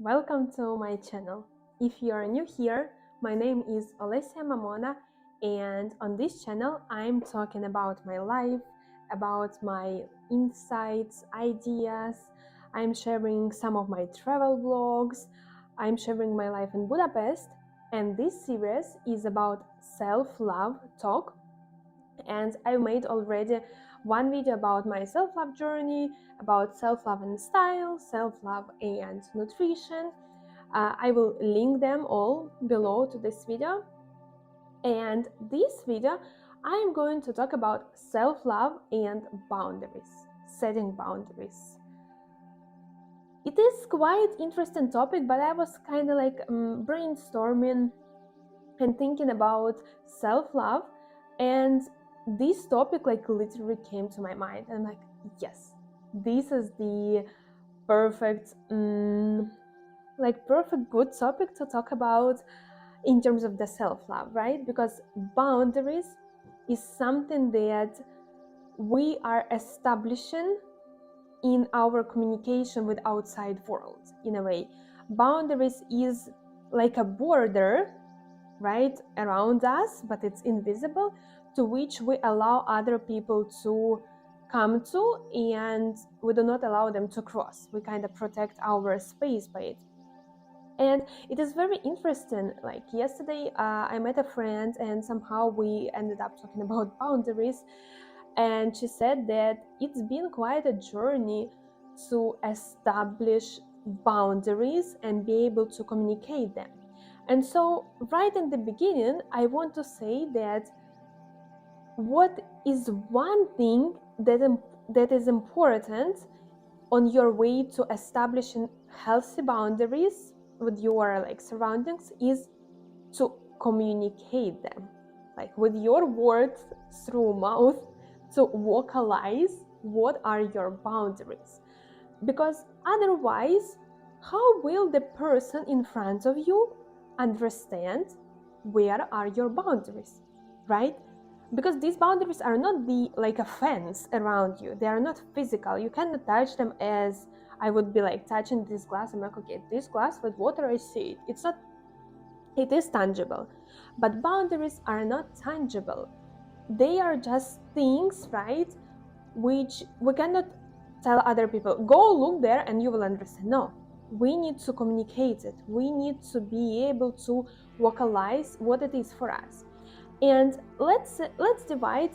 Welcome to my channel. If you are new here, my name is Olesia and on this channel I'm talking about my life, about my insights, ideas. I'm sharing some of my travel vlogs. I'm sharing my life in Budapest, and this series is about self-love talk. And I made already one video about my self-love journey, about self-love and style, self-love and nutrition. I will link them all below to this video. And this video, I'm going to talk about self-love and boundaries, setting boundaries. It is quite interesting topic, but I was kind of like brainstorming and thinking about self-love, and this topic like literally came to my mind, and I'm like, yes, this is the perfect perfect good topic to talk about in terms of the self-love, right? Because boundaries is something that we are establishing in our communication with outside world. In a way, boundaries is like a border, right, around us, but it's invisible, to which we allow other people to come to, and we do not allow them to cross. We kind of protect our space by it. And it is very interesting. Like yesterday, I met a friend, and somehow we ended up talking about boundaries. And she said that it's been quite a journey to establish boundaries and be able to communicate them. And so, right in the beginning, I want to say that what is one thing that is important on your way to establishing healthy boundaries with your surroundings is to communicate them, like with your words, through mouth, to vocalize what are your boundaries. Because otherwise, how will the person in front of you understand where are your boundaries, right? Because these boundaries are not like a fence around you. They are not physical. You cannot touch them as I would be like touching this glass. I'm like, okay, this glass with water, I see it. It's not, it is tangible. But boundaries are not tangible. They are just things, right? Which we cannot tell other people, go look there and you will understand. No, we need to communicate it. We need to be able to vocalize what it is for us. And let's divide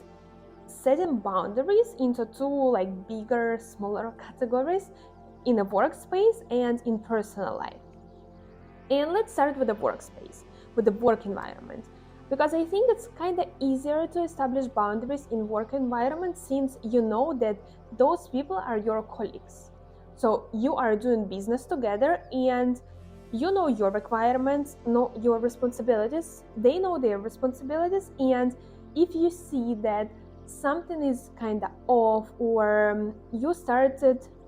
setting boundaries into two like bigger, smaller categories, in a workspace and in personal life. And let's start with the workspace, with the work environment, because I think it's kind of easier to establish boundaries in work environment, since you know that those people are your colleagues. So you are doing business together, and you know your requirements, know your responsibilities, they know their responsibilities. And if you see that something is kind of off, or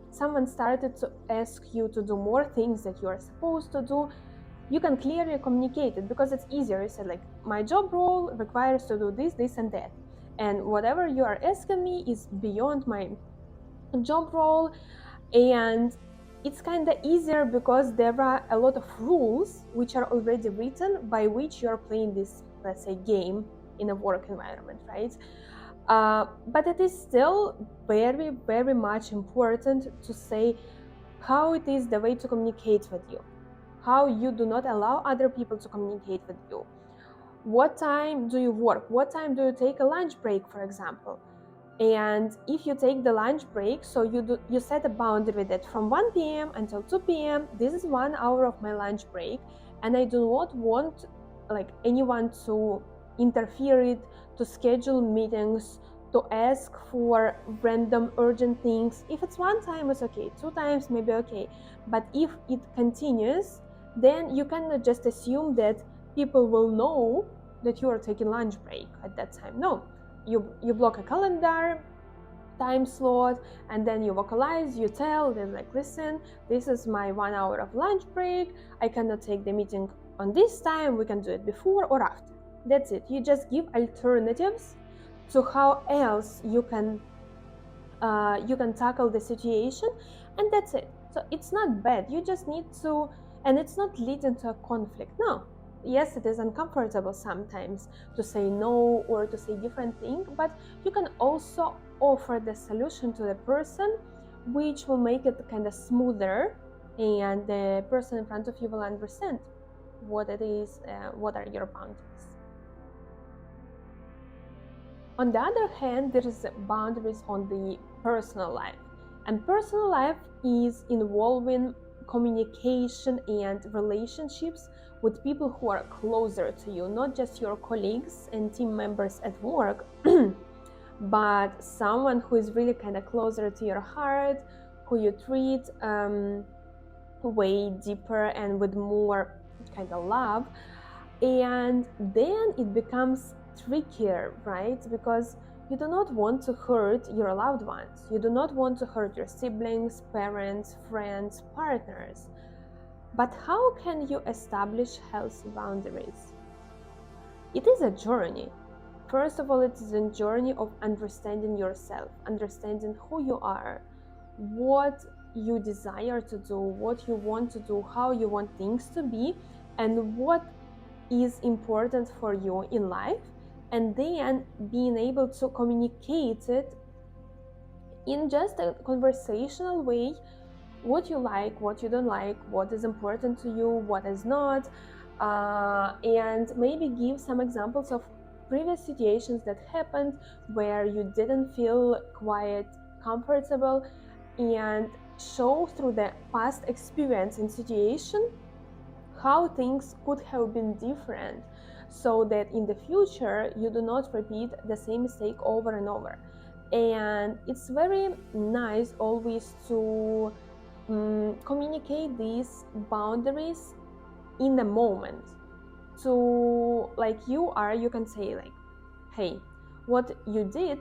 someone started to ask you to do more things that you are supposed to do, you can clearly communicate it, because it's easier. You said like, my job role requires to do this and that, and whatever you are asking me is beyond my job role. And it's kind of easier because there are a lot of rules which are already written, by which you're playing this, let's say, game in a work environment, right? But it is still very, very much important to say how it is the way to communicate with you, how you do not allow other people to communicate with you. What time do you work? What time do you take a lunch break, for example? And if you take the lunch break, so you set a boundary that from 1 p.m. until 2 p.m. this is 1 hour of my lunch break, and I do not want like anyone to interfere it, to schedule meetings, to ask for random urgent things. If it's one time, it's okay. 2 times, maybe okay. But if it continues, then you cannot just assume that people will know that you are taking lunch break at that time. No, you block a calendar time slot, and then you vocalize, you tell them like, listen, this is my 1 hour of lunch break, I cannot take the meeting on this time, we can do it before or after. That's it. You just give alternatives to how else you can tackle the situation, and that's it. So it's not bad. You just need to and it's not leading to a conflict. No, yes, it is uncomfortable sometimes to say no or to say different thing, but you can also offer the solution to the person, which will make it kind of smoother, and the person in front of you will understand what it is, what are your boundaries. On the other hand, there is boundaries on the personal life, and personal life is involving communication and relationships with people who are closer to you, not just your colleagues and team members at work, but someone who is really kind of closer to your heart, who you treat way deeper and with more kind of love. And then it becomes trickier, right? Because you do not want to hurt your loved ones, you do not want to hurt your siblings, parents, friends, partners. But how can you establish healthy boundaries? It is a journey. First of all, it is a journey of understanding yourself, understanding who you are, what you desire to do, what you want to do, how you want things to be, and what is important for you in life, and then being able to communicate it in just a conversational way, what you like, what you don't like, what is important to you, what is not, and maybe give some examples of previous situations that happened where you didn't feel quite comfortable, and show through the past experience and situation how things could have been different, so that in the future you do not repeat the same mistake over and over. And it's very nice always to communicate these boundaries in the moment. To, like, you can say like, hey, what you did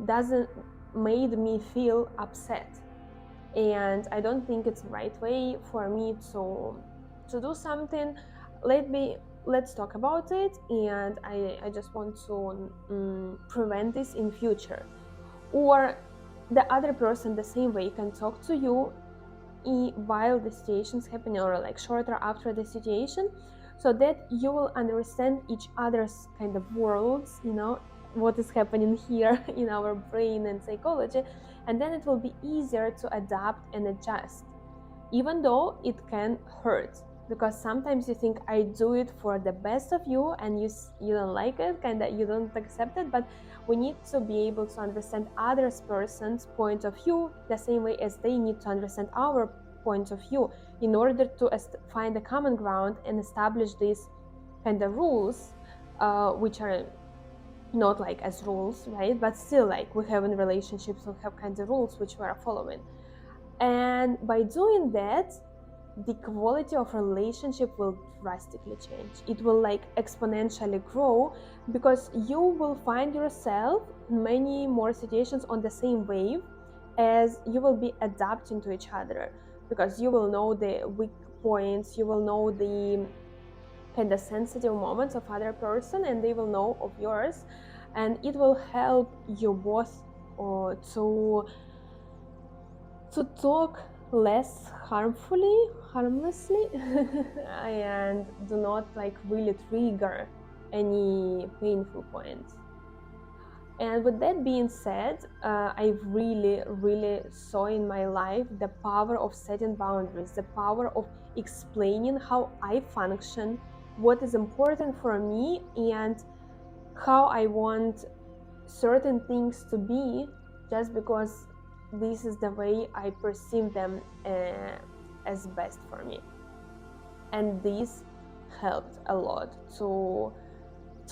doesn't made me feel upset, and I don't think it's the right way for me to do something. Let's talk about it, and I just want to prevent this in future. Or the other person the same way can talk to you while the situation's happening, or like shorter after the situation, so that you will understand each other's kind of worlds, what is happening here in our brain and psychology, and then it will be easier to adapt and adjust, even though it can hurt, because sometimes you think I do it for the best of you, and you don't like it, kind of you don't accept it. But we need to be able to understand other person's point of view the same way as they need to understand our point of view, in order to find a common ground and establish these kind of rules, which are not like as rules, right? But still, like, we have in relationships, we have kinds of rules which we are following. And by doing that, the quality of relationship will drastically change. It will like exponentially grow, because you will find yourself in many more situations on the same wave, as you will be adapting to each other, because you will know the weak points, you will know the kind of sensitive moments of other person, and they will know of yours, and it will help you both to talk less harmlessly and do not like really trigger any painful points. And with that being said, I really saw in my life the power of setting boundaries, the power of explaining how I function, what is important for me, and how I want certain things to be, just because this is the way I perceive them as best for me. And this helped a lot to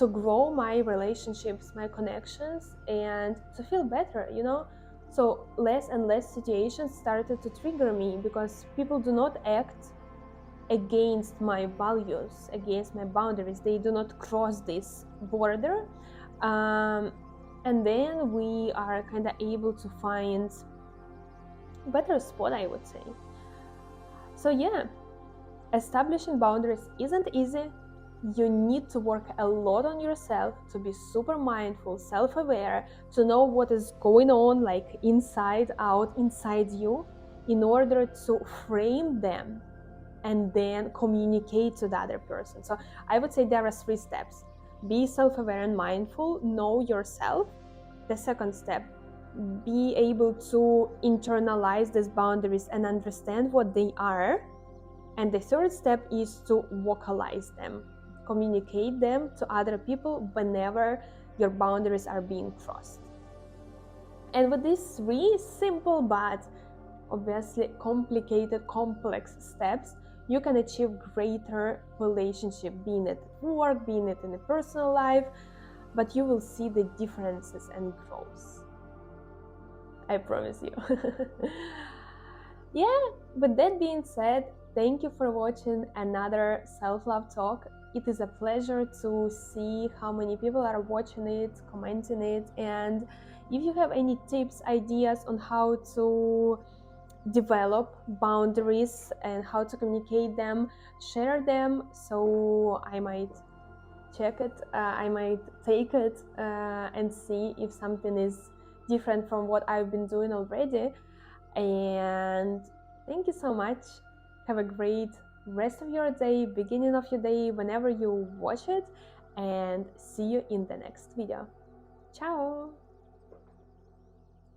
grow my relationships, my connections, and to feel better, So less and less situations started to trigger me, because people do not act against my values, against my boundaries. They do not cross this border. And then we are kind of able to find a better spot, I would say. So yeah, establishing boundaries isn't easy. You need to work a lot on yourself, to be super mindful, self-aware, to know what is going on, like inside out, inside you, in order to frame them and then communicate to the other person. So I would say there are 3 steps. Be self-aware and mindful, know yourself. The second step, be able to internalize these boundaries and understand what they are. And the third step is to vocalize them, communicate them to other people whenever your boundaries are being crossed. And with these 3 simple but obviously complicated, complex steps, you can achieve greater relationship, being it at work, being it in a personal life, but you will see the differences and growth. I promise you. Yeah, with that being said, thank you for watching another self-love talk. It is a pleasure to see how many people are watching it, commenting it, and if you have any tips, ideas on how to develop boundaries and how to communicate them, share them so I might check it, I might take it and see if something is different from what I've been doing already. And thank you so much. Have a great rest of your day, beginning of your day, whenever you watch it, and see you in the next video. Ciao!